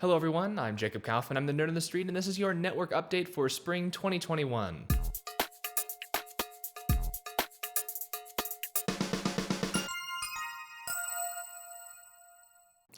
Hello everyone, I'm Jacob Kaufman, I'm the Nerd on the Street, and this is your network update for spring 2021.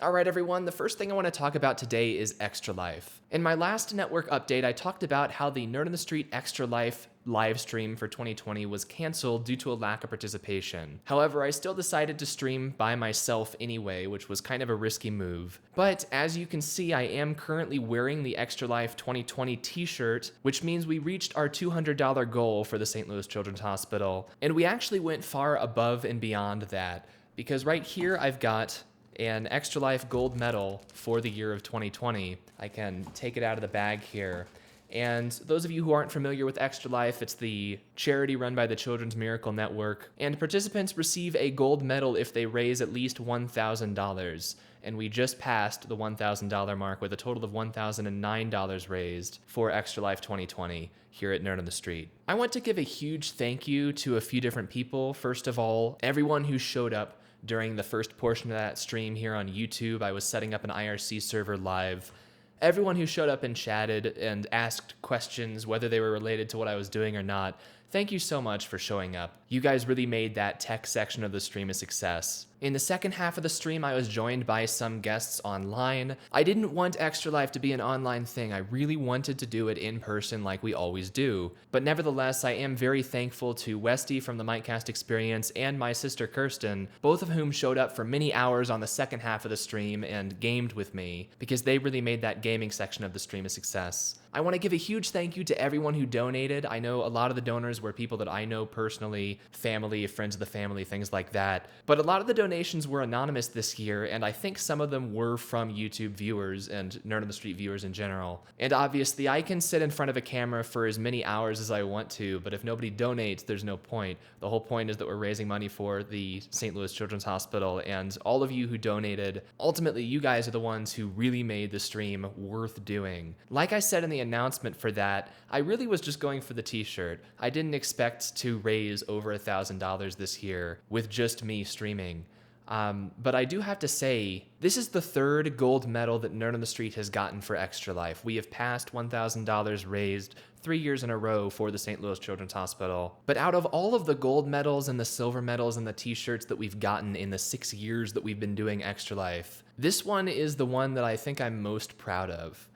Alright everyone, the first thing I want to talk about today is Extra Life. In my last network update, I talked about how the Nerd on the Street Extra Life live stream for 2020 was canceled due to a lack of participation. However, I still decided to stream by myself anyway, which was kind of a risky move. But as you can see, I am currently wearing the Extra Life 2020 t-shirt, which means we reached our $200 goal for the St. Louis Children's Hospital. And we actually went far above and beyond that, because right here I've got an Extra Life gold medal for the year of 2020. I can take it out of the bag here. And those of you who aren't familiar with Extra Life, it's the charity run by the Children's Miracle Network. And participants receive a gold medal if they raise at least $1,000. And we just passed the $1,000 mark with a total of $1,009 raised for Extra Life 2020 here at Nerd on the Street. I want to give a huge thank you to a few different people. First of all, everyone who showed up during the first portion of that stream here on YouTube. I was setting up an IRC server live. Everyone who showed up and chatted and asked questions, whether they were related to what I was doing or not, thank you so much for showing up. You guys really made that tech section of the stream a success. In the second half of the stream, I was joined by some guests online. I didn't want Extra Life to be an online thing. I really wanted to do it in person like we always do. But nevertheless, I am very thankful to Westy from the Mightcast Experience and my sister Kirsten, both of whom showed up for many hours on the second half of the stream and gamed with me, because they really made that gaming section of the stream a success. I want to give a huge thank you to everyone who donated. I know a lot of the donors were people that I know personally, family, friends of the family, things like that. But a lot of the donations were anonymous this year, and I think some of them were from YouTube viewers and Nerd on the Street viewers in general. And obviously, I can sit in front of a camera for as many hours as I want to, but if nobody donates, there's no point. The whole point is that we're raising money for the St. Louis Children's Hospital, and all of you who donated, ultimately, you guys are the ones who really made the stream worth doing. Like I said in the announcement for that, I really was just going for the t-shirt. I didn't expect to raise over $1,000 this year with just me streaming. But I do have to say, this is the third gold medal that Nerd on the Street has gotten for Extra Life. We have passed $1,000 raised 3 years in a row for the St. Louis Children's Hospital. But out of all of the gold medals and the silver medals and the t-shirts that we've gotten in the 6 years that we've been doing Extra Life, this one is the one that I think I'm most proud of.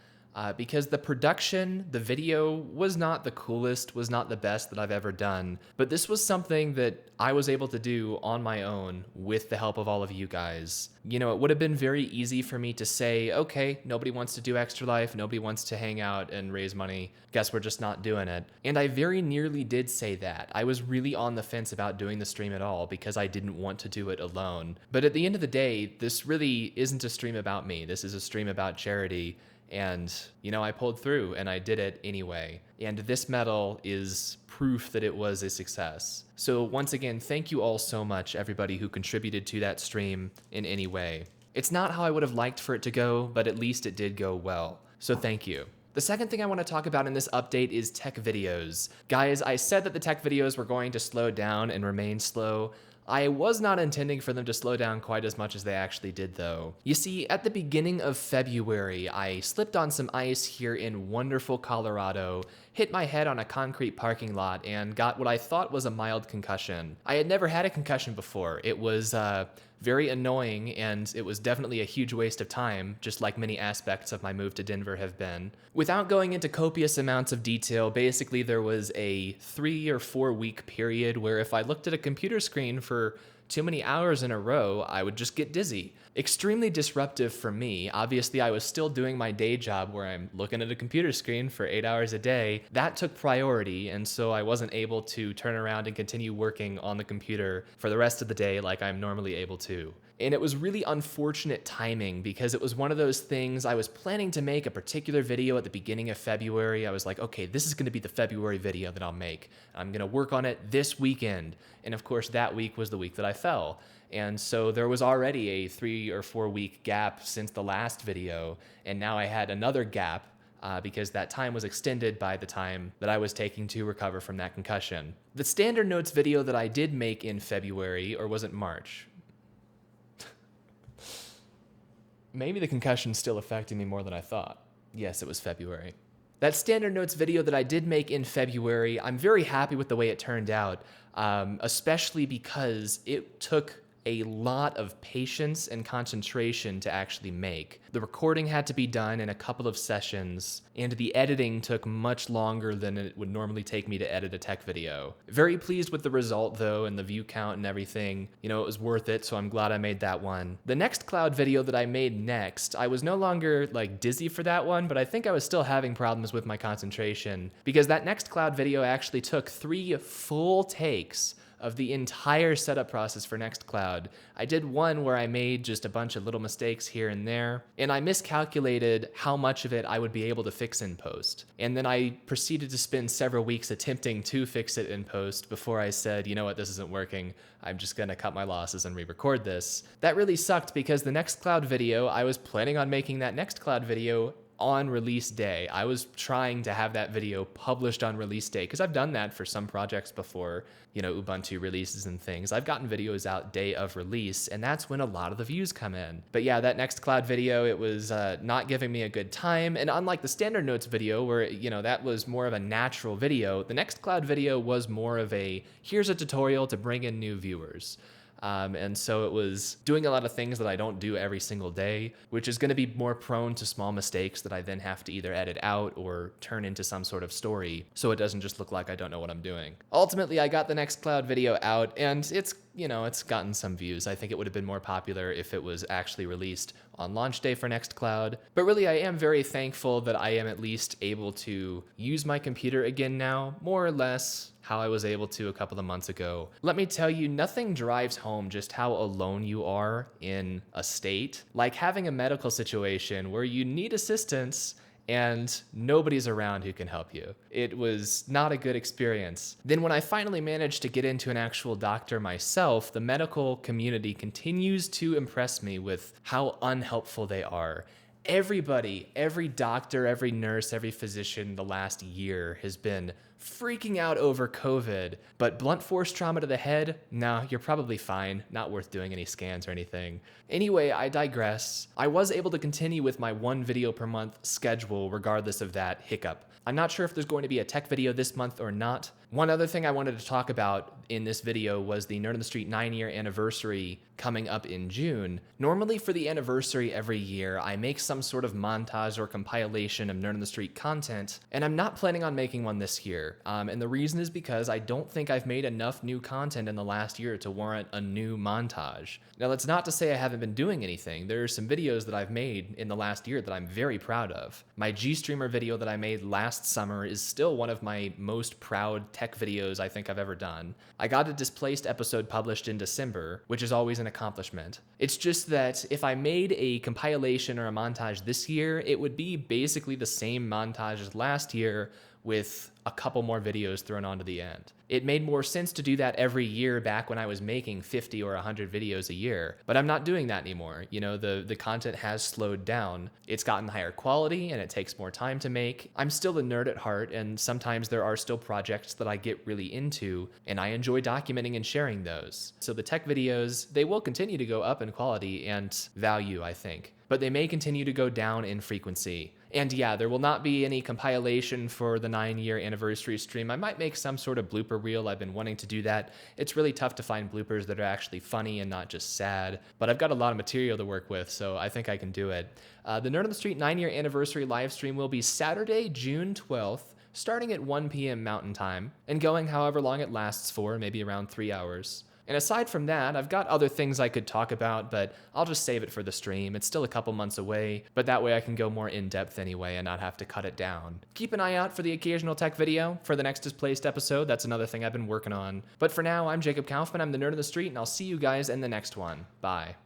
Because the production, the video, was not the coolest, was not the best that I've ever done, but this was something that I was able to do on my own with the help of all of you guys. You know, it would have been very easy for me to say, okay, nobody wants to do Extra Life, nobody wants to hang out and raise money, guess we're just not doing it. And I very nearly did say that. I was really on the fence about doing the stream at all because I didn't want to do it alone. But at the end of the day, this really isn't a stream about me, this is a stream about charity. And, you know, I pulled through and I did it anyway. And this medal is proof that it was a success. So once again, thank you all so much, everybody who contributed to that stream in any way. It's not how I would have liked for it to go, but at least it did go well. So thank you. The second thing I want to talk about in this update is tech videos. Guys, I said that the tech videos were going to slow down and remain slow. I was not intending for them to slow down quite as much as they actually did though. You see, at the beginning of February, I slipped on some ice here in wonderful Colorado, hit my head on a concrete parking lot, and got what I thought was a mild concussion. I had never had a concussion before. It was very annoying, and it was definitely a huge waste of time, just like many aspects of my move to Denver have been. Without going into copious amounts of detail, basically there was a 3 or 4 week period where if I looked at a computer screen for too many hours in a row, I would just get dizzy. Extremely disruptive for me. Obviously, I was still doing my day job where I'm looking at a computer screen for 8 hours a day. That took priority, and so I wasn't able to turn around and continue working on the computer for the rest of the day like I'm normally able to. And it was really unfortunate timing because it was one of those things I was planning to make a particular video at the beginning of February. I was like, okay, this is going to be the February video that I'll make. I'm going to work on it this weekend. And of course, that week was the week that I fell. And so there was already a 3 or 4 week gap since the last video. And now I had another gap because that time was extended by the time that I was taking to recover from that concussion. The standard notes video that I did make in February, or was it March? Maybe the concussion's still affecting me more than I thought. Yes, it was February. That standard notes video that I did make in February, I'm very happy with the way it turned out, especially because it took a lot of patience and concentration to actually make. The recording had to be done in a couple of sessions, and the editing took much longer than it would normally take me to edit a tech video. Very pleased with the result though, and the view count and everything. You know, it was worth it, so I'm glad I made that one. The Nextcloud video that I made next, I was no longer like dizzy for that one, but I think I was still having problems with my concentration, because that Nextcloud video actually took 3 full takes of the entire setup process for Nextcloud. I did one where I made just a bunch of little mistakes here and there, and I miscalculated how much of it I would be able to fix in post. And then I proceeded to spend several weeks attempting to fix it in post before I said, you know what, this isn't working. I'm just gonna cut my losses and re-record this. That really sucked because the Nextcloud video, I was planning on making that Nextcloud video on release day. I was trying to have that video published on release day because I've done that for some projects before, you know, Ubuntu releases and things. I've gotten videos out day of release, and that's when a lot of the views come in. But yeah, that Nextcloud video, it was not giving me a good time. And unlike the standard notes video where, you know, that was more of a natural video, the Nextcloud video was more of a, here's a tutorial to bring in new viewers. And so it was doing a lot of things that I don't do every single day, which is going to be more prone to small mistakes that I then have to either edit out or turn into some sort of story, so it doesn't just look like I don't know what I'm doing. Ultimately, I got the Nextcloud video out, and it's, you know, it's gotten some views. I think it would have been more popular if it was actually released on launch day for Nextcloud. But really, I am very thankful that I am at least able to use my computer again now, more or less how I was able to a couple of months ago. Let me tell you, nothing drives home just how alone you are in a state. Like having a medical situation where you need assistance and nobody's around who can help you. It was not a good experience. Then when I finally managed to get into an actual doctor myself, the medical community continues to impress me with how unhelpful they are. Everybody, every doctor, every nurse, every physician the last year has been freaking out over COVID, but blunt force trauma to the head? Nah, you're probably fine. Not worth doing any scans or anything. Anyway, I digress. I was able to continue with my 1 video per month schedule regardless of that hiccup. I'm not sure if there's going to be a tech video this month or not. One other thing I wanted to talk about in this video was the Nerd on the Street 9-year anniversary coming up in June. Normally for the anniversary every year, I make some sort of montage or compilation of Nerd on the Street content, and I'm not planning on making one this year. And the reason is because I don't think I've made enough new content in the last year to warrant a new montage. Now, that's not to say I haven't been doing anything. There are some videos that I've made in the last year that I'm very proud of. My G-Streamer video that I made last summer is still one of my most proud tech videos I think I've ever done. I got a Displaced episode published in December, which is always an accomplishment. It's just that if I made a compilation or a montage this year, it would be basically the same montage as last year with a couple more videos thrown onto the end. It made more sense to do that every year back when I was making 50 or 100 videos a year, but I'm not doing that anymore. You know, the content has slowed down. It's gotten higher quality and it takes more time to make. I'm still a nerd at heart, and sometimes there are still projects that I get really into, and I enjoy documenting and sharing those. So the tech videos, they will continue to go up in quality and value, I think, but they may continue to go down in frequency. And yeah, there will not be any compilation for the 9-year anniversary stream. I might make some sort of blooper reel. I've been wanting to do that. It's really tough to find bloopers that are actually funny and not just sad, but I've got a lot of material to work with, so I think I can do it. The Nerd on the Street 9-year anniversary live stream will be Saturday, June 12th, starting at 1 p.m. Mountain Time, and going however long it lasts for, maybe around 3 hours. And aside from that, I've got other things I could talk about, but I'll just save it for the stream. It's still a couple months away, but that way I can go more in-depth anyway and not have to cut it down. Keep an eye out for the occasional tech video for the next Displaced episode. That's another thing I've been working on. But for now, I'm Jacob Kaufman. I'm the Nerd on the Street, and I'll see you guys in the next one. Bye.